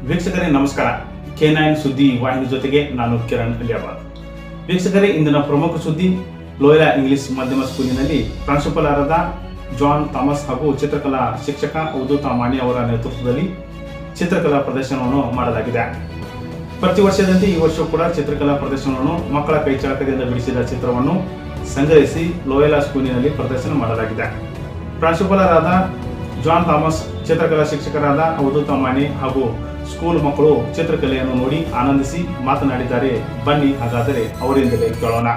ವೀಕ್ಷಕರೇ ನಮಸ್ಕಾರ. K9 ಸುದ್ದಿ ವಾಹಿನಿ ಜೊತೆಗೆ ನಾನು ಕಿರಣ್ ಅಲಿಯಾಬಾದ್. ವೀಕ್ಷಕರೇ, ಇಂದಿನ ಪ್ರಮುಖ ಸುದ್ದಿ ಲೋಯಲಾ ಇಂಗ್ಲಿಷ್ ಮಾಧ್ಯಮ ಸ್ಕೂಲಿನಲ್ಲಿ ಪ್ರಾಂಶುಪಾಲರಾದ ಜಾನ್ ಥಾಮಸ್ ಹಾಗೂ ಚಿತ್ರಕಲಾ ಶಿಕ್ಷಕ ಅವಧೂತ ಮಾಣಿ ಅವರ ನೇತೃತ್ವದಲ್ಲಿ ಚಿತ್ರಕಲಾ ಪ್ರದರ್ಶನವನ್ನು ಮಾಡಲಾಗಿದೆ. ಪ್ರತಿ ವರ್ಷದಂತೆ ಈ ವರ್ಷ ಕೂಡ ಚಿತ್ರಕಲಾ ಪ್ರದರ್ಶನವನ್ನು ಮಕ್ಕಳ ಕೈಚಳಕದಿಂದ ಬಿಡಿಸಿದ ಚಿತ್ರವನ್ನು ಸಂಗ್ರಹಿಸಿ ಲೋಯಲಾ ಸ್ಕೂಲಿನಲ್ಲಿ ಪ್ರದರ್ಶನ ಮಾಡಲಾಗಿದೆ. ಪ್ರಾಂಶುಪಾಲರಾದ ಜಾನ್ ಥಾಮಸ್, ಚಿತ್ರಕಲಾ ಶಿಕ್ಷಕರಾದ ಅವಧೂತ ಮಾಣಿ ಹಾಗೂ ಸ್ಕೂಲ್ ಮಕ್ಕಳು ಚಿತ್ರಕಲೆಯನ್ನು ನೋಡಿ ಆನಂದಿಸಿ ಮಾತನಾಡಿದ್ದಾರೆ. ಬನ್ನಿ ಹಾಗಾದರೆ ಅವರಿಂದಲೇ ಕೇಳೋಣ.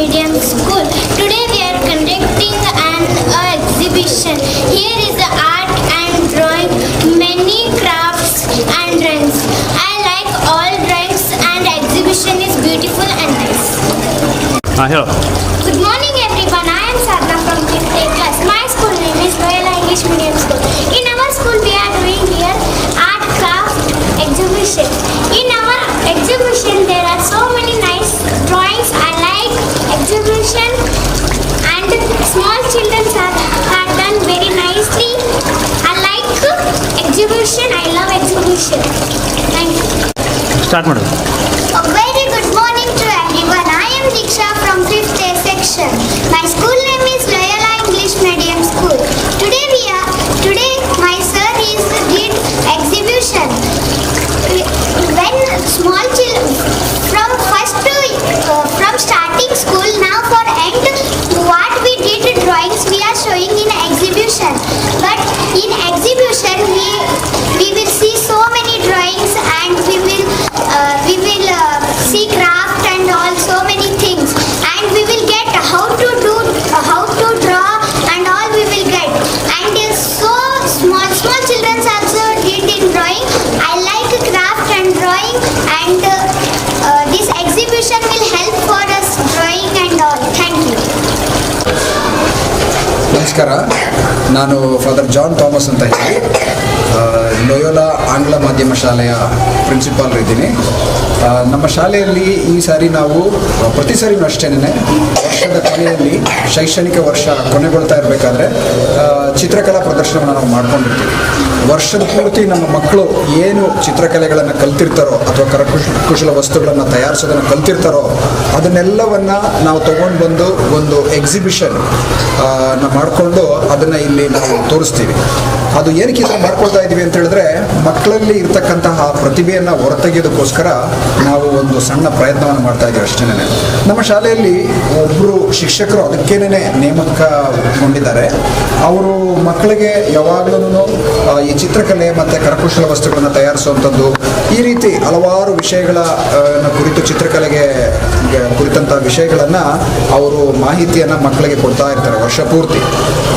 Medium School. Today we are conducting an exhibition. Here is the art and drawing, many crafts and drawings. I like all drawings and exhibition is beautiful and nice. Good morning everyone. I am Sadhna from 5th A class. My school name is Loyala English Medium School. In our school we are doing here art craft exhibition. In our exhibition there are so many nice drawings. I like exhibition and small children are done very nicely. I like exhibition. I love exhibition. Thank you. Start madam. A very good morning to everyone. I am Diksha from 5th A section. My school name is Loyala English Medium School. Today my sir is did exhibition. When small children from starting school now for end, what we did drawings we are showing in exhibition. But in exhibition we will see so many drawings and we will see craft and all so many things, and we will get how to draw and all we will get. And so small children also did in drawing. I like craft and drawing, and this exhibition will help for us drawing and all. Thank you. ನಮಸ್ಕಾರ, ನಾನು father John Thomas ಅಂತ ಹೇಳಿ Loyola ಆಂಗ್ಲ ಮಾಧ್ಯಮ ಶಾಲೆಯ principal ಇದ್ದೀನಿ. ನಮ್ಮ ಶಾಲೆಯಲ್ಲಿ ಈ ಸಾರಿ ನಾವು ಪ್ರತಿ ಸಾರಿನೂ ಅಷ್ಟೇನೆ ವರ್ಷದ ಕೊನೆಯಲ್ಲಿ ಶೈಕ್ಷಣಿಕ ವರ್ಷ ಕೊನೆಗೊಳ್ತಾ ಇರಬೇಕಾದ್ರೆ ಚಿತ್ರಕಲಾ ಪ್ರದರ್ಶನವನ್ನು ನಾವು ಮಾಡ್ಕೊಂಡಿರ್ತೀವಿ. ವರ್ಷದ ಪೂರ್ತಿ ನಮ್ಮ ಮಕ್ಕಳು ಏನು ಚಿತ್ರಕಲೆಗಳನ್ನು ಕಲ್ತಿರ್ತಾರೋ ಅಥವಾ ಕರಕುಶಲ ವಸ್ತುಗಳನ್ನು ತಯಾರಿಸೋದನ್ನು ಕಲ್ತಿರ್ತಾರೋ ಅದನ್ನೆಲ್ಲವನ್ನು ನಾವು ತೊಗೊಂಡು ಬಂದು ಒಂದು ಎಕ್ಸಿಬಿಷನ್ ಮಾಡಿಕೊಂಡು ಅದನ್ನು ಇಲ್ಲಿ ನಾವು ತೋರಿಸ್ತೀವಿ. ಅದು ಏನಕ್ಕೆ ಈ ಥರ ಮಾಡ್ಕೊಳ್ತಾ ಇದ್ದೀವಿ ಅಂತ ಹೇಳಿದ್ರೆ, ಮಕ್ಕಳಲ್ಲಿ ಇರ್ತಕ್ಕಂತಹ ಪ್ರತಿಭೆಯನ್ನು ಹೊರತೆಗೆಯೋದಕ್ಕೋಸ್ಕರ ನಾವು ಒಂದು ಸಣ್ಣ ಪ್ರಯತ್ನವನ್ನು ಮಾಡ್ತಾ ಇದ್ದೀವಿ ಅಷ್ಟೇನೆ. ನಮ್ಮ ಶಾಲೆಯಲ್ಲಿ ಒಬ್ಬರು ಶಿಕ್ಷಕರು ಅದಕ್ಕೇನೆ ನೇಮಕಗೊಂಡಿದ್ದಾರೆ. ಅವರು ಮಕ್ಕಳಿಗೆ ಯಾವಾಗಲೂ ಈ ಚಿತ್ರಕಲೆ ಮತ್ತು ಕರಕುಶಲ ವಸ್ತುಗಳನ್ನು ತಯಾರಿಸುವಂಥದ್ದು, ಈ ರೀತಿ ಹಲವಾರು ವಿಷಯಗಳ ಕುರಿತು ಚಿತ್ರಕಲೆಗೆ ಕುರಿತಂಥ ವಿಷಯಗಳನ್ನು ಅವರು ಮಾಹಿತಿಯನ್ನು ಮಕ್ಕಳಿಗೆ ಕೊಡ್ತಾ ಇರ್ತಾರೆ ವರ್ಷ ಪೂರ್ತಿ.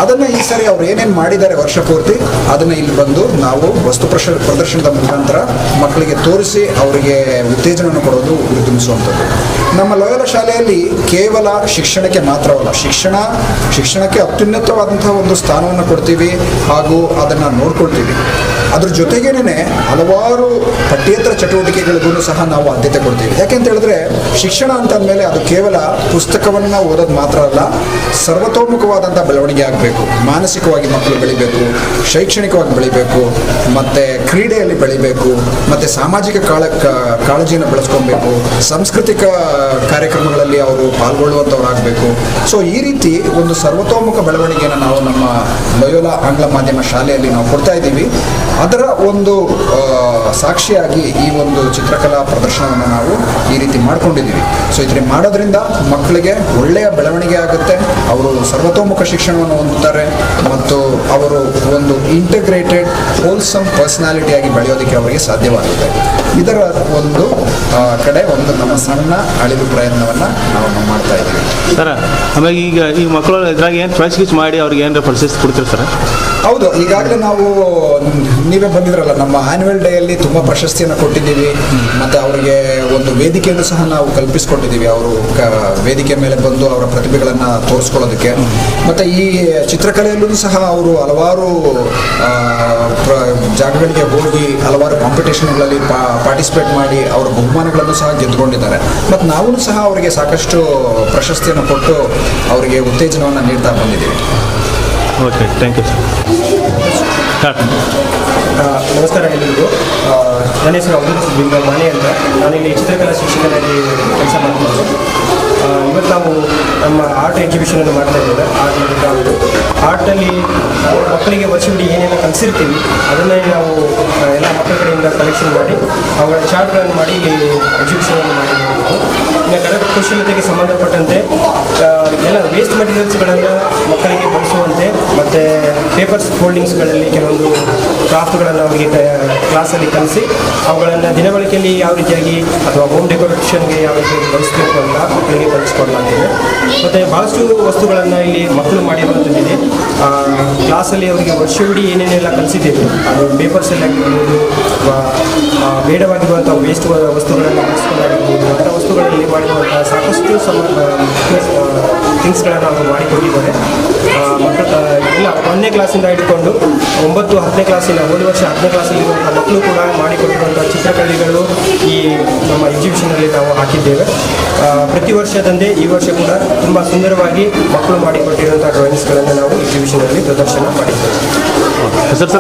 ಅದನ್ನು ಈ ಸರಿ ಅವ್ರು ಏನೇನು ಮಾಡಿದ್ದಾರೆ ವರ್ಷ ಪೂರ್ತಿ ಅದನ್ನು ಇಲ್ಲಿ ಬಂದು ನಾವು ವಸ್ತು ಪ್ರದರ್ಶನದ ಮುಖಾಂತರ ಮಕ್ಕಳಿಗೆ ತೋರಿಸಿ ಅವರಿಗೆ ಉತ್ತೇಜನವನ್ನು ಕೊಡೋದು ಉರಿದುಂಬಿಸುವಂಥದ್ದು. ನಮ್ಮ ಲೋಯೋಲಾ ಶಾಲೆಯಲ್ಲಿ ಕೇವಲ ಶಿಕ್ಷಣಕ್ಕೆ ಮಾತ್ರವಲ್ಲ, ಶಿಕ್ಷಣಕ್ಕೆ ಅತ್ಯುನ್ನತವಾದಂತಹ ಒಂದು ಸ್ಥಾನವನ್ನು ಕೊಡ್ತೀವಿ ಹಾಗೂ ಅದನ್ನು ನೋಡ್ಕೊಳ್ತೀವಿ. ಅದ್ರ ಜೊತೆಗೇನೆ ಹಲವಾರು ಪಠ್ಯೇತರ ಚಟುವಟಿಕೆಗಳಿಗೂ ಸಹ ನಾವು ಆದ್ಯತೆ ಕೊಡ್ತೀವಿ. ಯಾಕೆಂತ ಹೇಳಿದ್ರೆ ಶಿಕ್ಷಣ ಅಂತಂದಮೇಲೆ ಅದು ಕೇವಲ ಪುಸ್ತಕವನ್ನು ಓದೋದು ಮಾತ್ರ ಅಲ್ಲ, ಸರ್ವತೋಮುಖವಾದಂಥ ಬೆಳವಣಿಗೆ ಆಗಬೇಕು. ಮಾನಸಿಕವಾಗಿ ಮಕ್ಕಳು ಬೆಳಿಬೇಕು, ಶೈಕ್ಷಣಿಕವಾಗಿ ಬೆಳಿಬೇಕು, ಮತ್ತು ಕ್ರೀಡೆಯಲ್ಲಿ ಬೆಳಿಬೇಕು, ಮತ್ತು ಸಾಮಾಜಿಕ ಕಾಳಜಿಯನ್ನು ಬೆಳೆಸ್ಕೊಬೇಕು, ಸಾಂಸ್ಕೃತಿಕ ಕಾರ್ಯಕ್ರಮಗಳಲ್ಲಿ ಅವರು ಪಾಲ್ಗೊಳ್ಳುವಂಥವ್ರಾಗಬೇಕು. ಸೊ ಈ ರೀತಿ ಒಂದು ಸರ್ವತೋಮುಖ ಬೆಳವಣಿಗೆಯನ್ನು ನಾವು ನಮ್ಮ ಲೋಯೋಲಾ ಆಂಗ್ಲ ಮಾಧ್ಯಮ ಶಾಲೆಯಲ್ಲಿ ನಾವು ಕೊಡ್ತಾ ಇದ್ದೀವಿ. ಅದರ ಒಂದು ಸಾಕ್ಷಿಯಾಗಿ ಈ ಒಂದು ಚಿತ್ರಕಲಾ ಪ್ರದರ್ಶನವನ್ನು ನಾವು ಈ ರೀತಿ ಮಾಡ್ಕೊಂಡಿದ್ದೀವಿ. ಸೊ ಇದನ್ನು ಮಾಡೋದ್ರಿಂದ ಮಕ್ಕಳಿಗೆ ಒಳ್ಳೆಯ ಬೆಳವಣಿಗೆ ಆಗುತ್ತೆ, ಅವರು ಸರ್ವತೋಮುಖ ಶಿಕ್ಷಣವನ್ನು ಹೊಂದುತ್ತಾರೆ ಮತ್ತು ಅವರು ಒಂದು ಇಂಟಗ್ರೇಟೆಡ್ ಹೋಲ್ಸಮ್ ಪರ್ಸನಾಲಿಟಿಯಾಗಿ ಬೆಳೆಯೋದಕ್ಕೆ ಅವರಿಗೆ ಸಾಧ್ಯವಾಗುತ್ತೆ. ಇದರ ಒಂದು ಕಡೆ ಒಂದು ನಮ್ಮ ಸಣ್ಣ ಅಳಿವು ಪ್ರಯತ್ನವನ್ನು ನಾವು ಮಾಡ್ತಾ ಇದ್ದೀವಿ ಸರ್. ಆಮೇಲೆ ಈಗ ಮಕ್ಕಳು ಇದ್ರಾಗ ಏನು ಚಾಯ್ಸ್ ಗೀಚ್ ಮಾಡಿ ಅವ್ರಿಗೆ ಏನಾರ ಪ್ರಶಸ್ತಿ ಕೊಡ್ತೀರಿ ಸರ್? ಹೌದು, ಈಗಾಗಲೇ ನಾವು ನೀವೇ ಬಂದಿದ್ರಲ್ಲ, ನಮ್ಮ ಆ್ಯನ್ಯುವಲ್ ಡೇಯಲ್ಲಿ ತುಂಬ ಪ್ರಶಸ್ತಿಯನ್ನು ಕೊಟ್ಟಿದ್ದೀವಿ ಮತ್ತು ಅವರಿಗೆ ಒಂದು ವೇದಿಕೆಯನ್ನು ಸಹ ನಾವು ಕಲ್ಪಿಸ್ಕೊಟ್ಟಿದ್ದೀವಿ. ಅವರು ವೇದಿಕೆ ಮೇಲೆ ಬಂದು ಅವರ ಪ್ರತಿಭೆಗಳನ್ನು ತೋರಿಸ್ಕೊಳ್ಳೋದಕ್ಕೆ. ಮತ್ತು ಈ ಚಿತ್ರಕಲೆಯಲ್ಲೂ ಸಹ ಅವರು ಹಲವಾರು ಜಾಗಗಳಿಗೆ ಹೋಗಿ ಹಲವಾರು ಕಾಂಪಿಟೇಷನ್ಗಳಲ್ಲಿ ಪಾರ್ಟಿಸಿಪೇಟ್ ಮಾಡಿ ಅವರ ಬಹುಮಾನಗಳನ್ನು ಸಹ ಗೆದ್ದುಕೊಂಡಿದ್ದಾರೆ. ಮತ್ತು ನಾವು ಸಹ ಅವರಿಗೆ ಸಾಕಷ್ಟು ಪ್ರಶಸ್ತಿಯನ್ನು ಕೊಟ್ಟು ಅವರಿಗೆ ಉತ್ತೇಜನವನ್ನು ನೀಡ್ತಾ ಬಂದಿದ್ದೀವಿ. Okay, thank you sir. ನಮಸ್ಕಾರ ಎಲ್ಲರಿಗೂ. ನನ್ನ ಹೆಸರು ಅಮೃತ್ ಮಾನೆ ಅಂತ. ನಾನಿಲ್ಲಿ ಚಿತ್ರಕಲಾ ಶಿಕ್ಷಕನಾಗಿ ಕೆಲಸ ಮಾಡ್ತಿದ್ದೆ. ಇವತ್ತು ನಾವು ನಮ್ಮ ಆರ್ಟ್ ಎಕ್ಸಿಬಿಷನನ್ನು ಮಾಡ್ತಾ ಇದ್ದೇವೆ. ಆರ್ಟಲ್ಲಿ ಮಕ್ಕಳಿಗೆ ವರ್ಷವಿಡೀ ಏನೇನು ಕಲಿಸಿರ್ತೀವಿ ಅದನ್ನೇ ನಾವು ಎಲ್ಲ ಮಕ್ಕಳ ಕಡೆಯಿಂದ ಕಲೆಕ್ಷನ್ ಮಾಡಿ ಅವುಗಳ ಚಾರ್ಟ್ಗಳನ್ನು ಮಾಡಿ ಇಲ್ಲಿ ಎಕ್ಸಿಬಿಷನನ್ನು ಮಾಡಿದ್ದೀವಿ. ಇನ್ನು ಕರಕುಶಲತೆಗೆ ಸಂಬಂಧಪಟ್ಟಂತೆ ಎಲ್ಲ ವೇಸ್ಟ್ ಮೆಟೀರಿಯಲ್ಸ್ಗಳನ್ನು ಮಕ್ಕಳಿಗೆ ಬಳಸುವಂತೆ ಮತ್ತು ಪೇಪರ್ಸ್ ಫೋಲ್ಡಿಂಗ್ಸ್ಗಳಲ್ಲಿ ಕೆಲವೊಂದು ಕ್ರಾಫ್ಟ್ಗಳನ್ನು ಅವರಿಗೆ ಕ್ಲಾಸಲ್ಲಿ ಕಲಿಸಿ ಅವುಗಳನ್ನು ದಿನಬಳಕೆಯಲ್ಲಿ ಯಾವ ರೀತಿಯಾಗಿ ಅಥವಾ ಹೋಮ್ ಡೆಕೋರೇಷನ್ಗೆ ಯಾವ ರೀತಿಯಾಗಿ ಬಳಸಬೇಕು ಅಂತ ಮಕ್ಕಳಿಗೆ ಕಲಿಸ್ಕೊಡ್ಲಾಗ್ತದೆ. ಮತ್ತು ಭಾಳಷ್ಟು ವಸ್ತುಗಳನ್ನು ಇಲ್ಲಿ ಮಕ್ಕಳು ಮಾಡಿರುವಂಥದ್ದಿದೆ. ಕ್ಲಾಸಲ್ಲಿ ಅವರಿಗೆ ವರ್ಷವಿಡೀ ಏನೇನೆಲ್ಲ ಕಲಿಸಿದ್ದೇವೆ ಅದು ಪೇಪರ್ಸಲ್ಲಿ ಆಗಿರ್ಬೋದು ಅಥವಾ ಬೇಡವಾಗಿರುವಂಥ ವೇಸ್ಟ್ ವಸ್ತುಗಳನ್ನು ಬಳಸ್ಕೊಂಡಾಗಿರ್ಬೋದು ಅಂಥ ವಸ್ತುಗಳಲ್ಲಿ ಮಾಡಿರುವಂಥ ಸಾಕಷ್ಟು ಥಿಂಗ್ಸ್ಗಳನ್ನು ಅವರು ಮಾಡಿಕೊಟ್ಟಿದ್ದಾರೆ. ಮಕ್ಕಳು ಇಲ್ಲ 1ನೇ ಕ್ಲಾಸಿಂದ ಹಿಡ್ಕೊಂಡು 9, 10ನೇ ಕ್ಲಾಸಿನ ಹೋದ ವರ್ಷ 10ನೇ ಕ್ಲಾಸಲ್ಲಿರುವಂಥ ಮಕ್ಕಳು ಕೂಡ ಮಾಡಿಕೊಟ್ಟಿರುವಂಥ ಚಿತ್ರಕಲೆಗಳು ಈ ನಮ್ಮ ಎಕ್ಸಿಬಿಷನಲ್ಲಿ ನಾವು ಹಾಕಿದ್ದೇವೆ. ಪ್ರತಿ ವರ್ಷದಂತೆ ಈ ವರ್ಷ ಕೂಡ ತುಂಬ ಸುಂದರವಾಗಿ ಮಕ್ಕಳು ಮಾಡಿಕೊಟ್ಟಿರುವಂಥ ಡ್ರಾಯಿಂಗ್ಸ್ಗಳನ್ನು ನಾವು ಎಕ್ಸಿಬಿಷನಲ್ಲಿ ಪ್ರದರ್ಶನ ಮಾಡಿದ್ದೇವೆ. ಸರ್